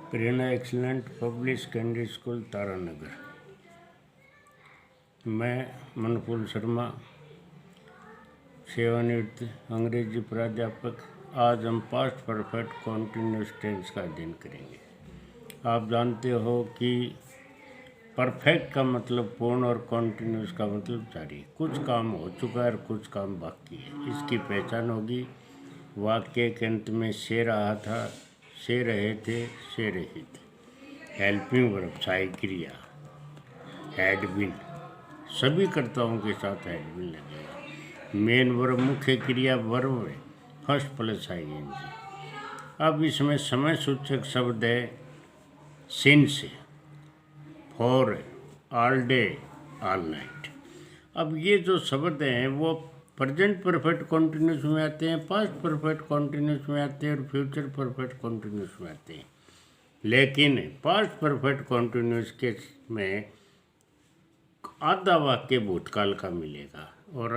प्रेरणा excellent public secondary school Taranagar. मैं मनफूल शर्मा, सेवानिवृत्त अंग्रेजी प्राध्यापक। आज हम पास्ट परफेक्ट कॉन्टिन्यूस टेंस का अध्ययन करेंगे। आप जानते हो कि परफेक्ट का मतलब पूर्ण और कॉन्टिन्यूस का मतलब जारी। कुछ काम हो चुका है और कुछ काम बाकी है। इसकी पहचान होगी। वाक्य के अंत में से रहा था, से रहे थे, से रही थी। हेल्पिंग वर्ब सहायक क्रिया, हैड बीन, सभी कर्ताओं के साथ हैड बीन लगेगा। मेन वर्ब मुख्य क्रिया वर्ब है, फर्स्ट प्लस आईएनजी। अब इसमें समय सूचक शब्द है since, for, all day, all night. अब ये जो शब्द हैं वो प्रेजेंट परफेक्ट कॉन्टिन्यूस में आते हैं, पास्ट परफेक्ट कॉन्टिन्यूस में आते हैं और फ्यूचर परफेक्ट कॉन्टिन्यूस में आते हैं। लेकिन पास्ट परफेक्ट कॉन्टिन्यूस के में आधा वाक्य भूतकाल का मिलेगा और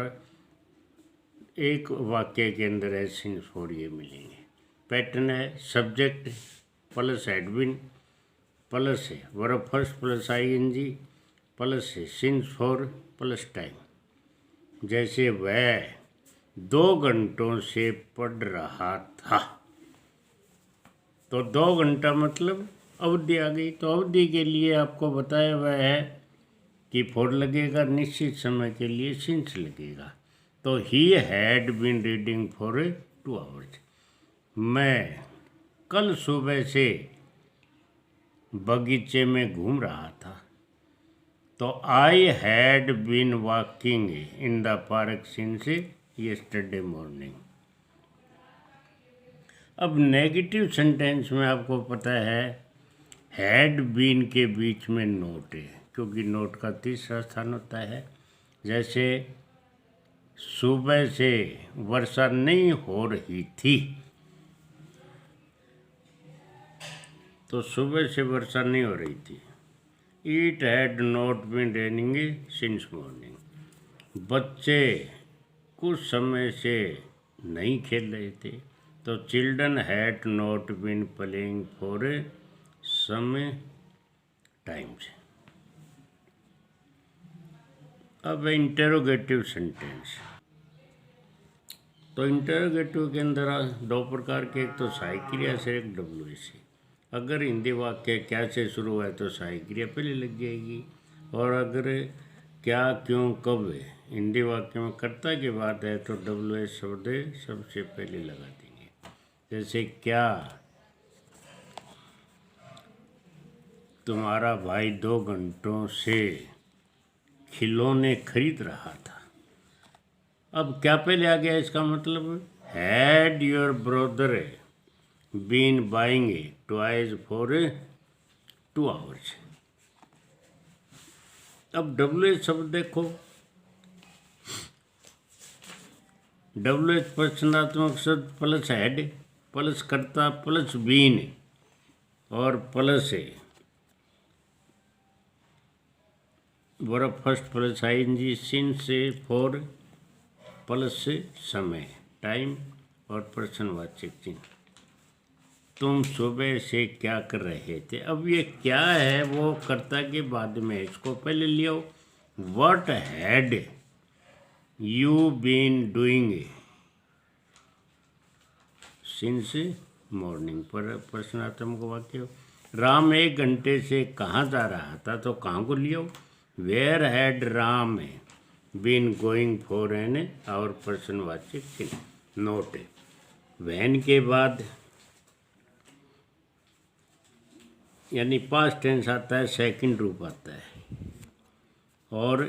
एक वाक्य के अंदर है सिंस फॉर ये मिलेंगे। पैटर्न है subject plus had been plus है verb first plus ING plus है सिंस फॉर प्लस टाइम। जैसे वह 2 घंटों से पढ़ रहा था, तो 2 घंटा मतलब अवधि आ गई। तो अवधि के लिए आपको बताया हुआ है कि फॉर लगेगा, निश्चित समय के लिए सिंस लगेगा। तो he had been reading for 2 hours. मैं कल सुबह से बगीचे में घूम रहा था, तो I had been walking in the park since yesterday morning. अब नेगेटिव सेंटेंस में आपको पता है हैड बीन के बीच में नोट है, क्योंकि नोट का तीसरा स्थान होता है। जैसे सुबह से वर्षा नहीं हो रही थी, तो सुबह से वर्षा नहीं हो रही थी। It had not been raining since morning. बच्चे कुछ समय से नहीं खेल रहे थे, तो children had not been playing for some times. अब इंटरोगेटिव सेंटेंस। तो इंटरोगेटिव के अंदर 2 प्रकार के, एक तो सहायक क्रिया से, एक डब्ल्यू से। अगर हिंदी वाक्य क्या से शुरू हुआ है तो सहायक क्रिया पहले लग जाएगी, और अगर क्या, क्यों, कब हिंदी वाक्य में कर्ता की बात है तो डब्ल्यू शब्द सबसे पहले लगा देंगे। जैसे क्या तुम्हारा भाई 2 घंटों से खिलौने खरीद रहा था। अब क्या पहले आ गया, इसका मतलब had your brother been buying toys for 2 hours. अब डब्ल्यू शब्द देखो, डब्ल्यू प्रश्नात्मक शब्द प्लस हैड प्लस कर्ता प्लस बीन और प्लस है verb first plus ING since for plus समय टाइम और प्रश्नवाचक चिन्ह। तुम सुबह से क्या कर रहे थे। अब ये क्या है वो कर्ता के बाद में, इसको पहले लियो। What had you been doing since morning पर प्रश्नात्मक वाक्य। राम 1 घंटे से कहाँ जा रहा था, तो कहाँ को लियो। Where had Ram been going for an और प्रश्नवाचक चिन्ह। नोट वैन के बाद यानी पास्ट टेंस आता है, सेकंड रूप आता है और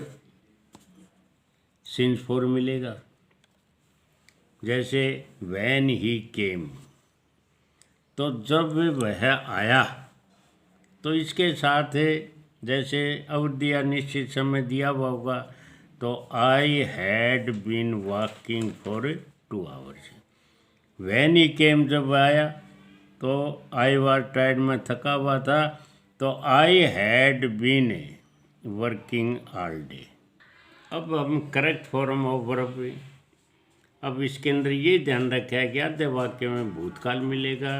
सिंस फॉर मिलेगा। जैसे वैन ही केम, तो जब वह आया, तो इसके साथ जैसे अवधि या निश्चित समय दिया हुआ होगा, तो I had been walking for 2 hours. When he came जब आया, तो आई वाज टायर्ड, में थका हुआ था, तो I had been working all day. अब हम करेक्ट फॉर्म ऑफ वर्ब। अब इसके अंदर ये ध्यान रखा है कि आधे वाक्य में भूतकाल मिलेगा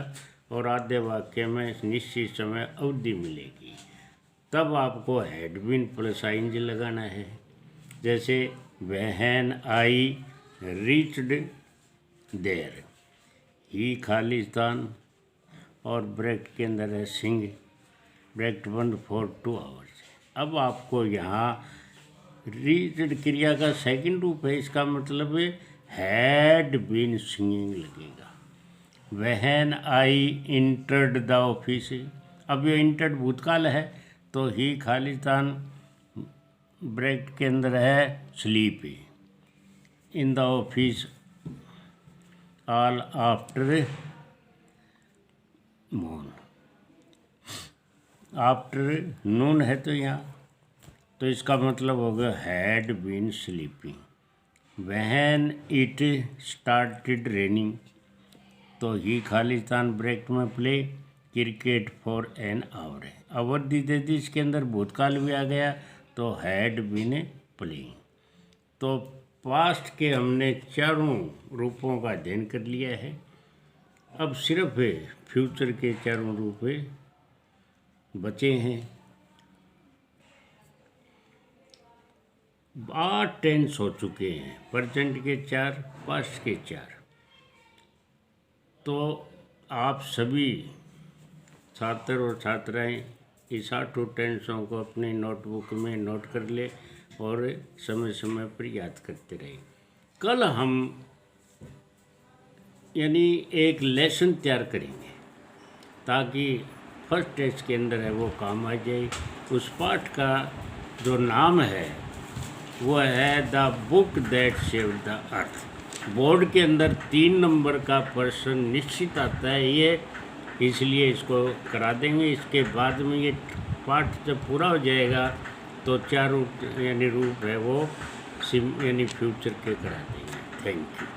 और आधे वाक्य में निश्चित समय अवधि मिलेगी। तब आपको हैड बीन प्लस आईएनजी लगाना है। जैसे व्हेन आई रीच्ड देयर, ही खालिस्तान और ब्रैकेट के अंदर है सिंग, ब्रैकेट बंद फॉर 2 आवर्स। अब आपको यहाँ रीच्ड क्रिया का सेकंड रूप है, इसका मतलब है हैड बीन सिंगिंग लगेगा। When I entered the office, अब ये इंटर्ड भूतकाल है तो ही खालिस्तान ब्रैकेट के अंदर है sleep in the office all after moon, afternoon है तो यहाँ, तो इसका मतलब होगा had been sleeping. When it started raining, तो ही खालिस्तान ब्रैकेट में play cricket for an hour है। अवधि दे दी, इसके अंदर भूतकाल भी आ गया तो हैड बीन प्लेइंग। तो पास्ट के हमने चारों रूपों का अध्ययन कर लिया है। अब सिर्फ फ्यूचर के चारों रूप बचे हैं। 8 टेंस हो चुके हैं, प्रेजेंट के 4, पास्ट के 4। तो आप सभी छात्र और छात्राएं इस 8 टेंसों को अपनी नोटबुक में नोट कर ले और समय समय पर याद करते रहे। कल हम यानी एक लेसन तैयार करेंगे ताकि फर्स्ट टेस्ट के अंदर है वो काम आ जाए। उस पाठ का जो नाम है वो है the book that saved the earth. Board के अंदर 3 नंबर का प्रश्न निश्चित आता है ये, इसलिए इसको करा देंगे। इसके बाद में ये पाठ जब पूरा हो जाएगा तो 4 यानी रूप है वो यानी फ्यूचर के करा देंगे। Thank you.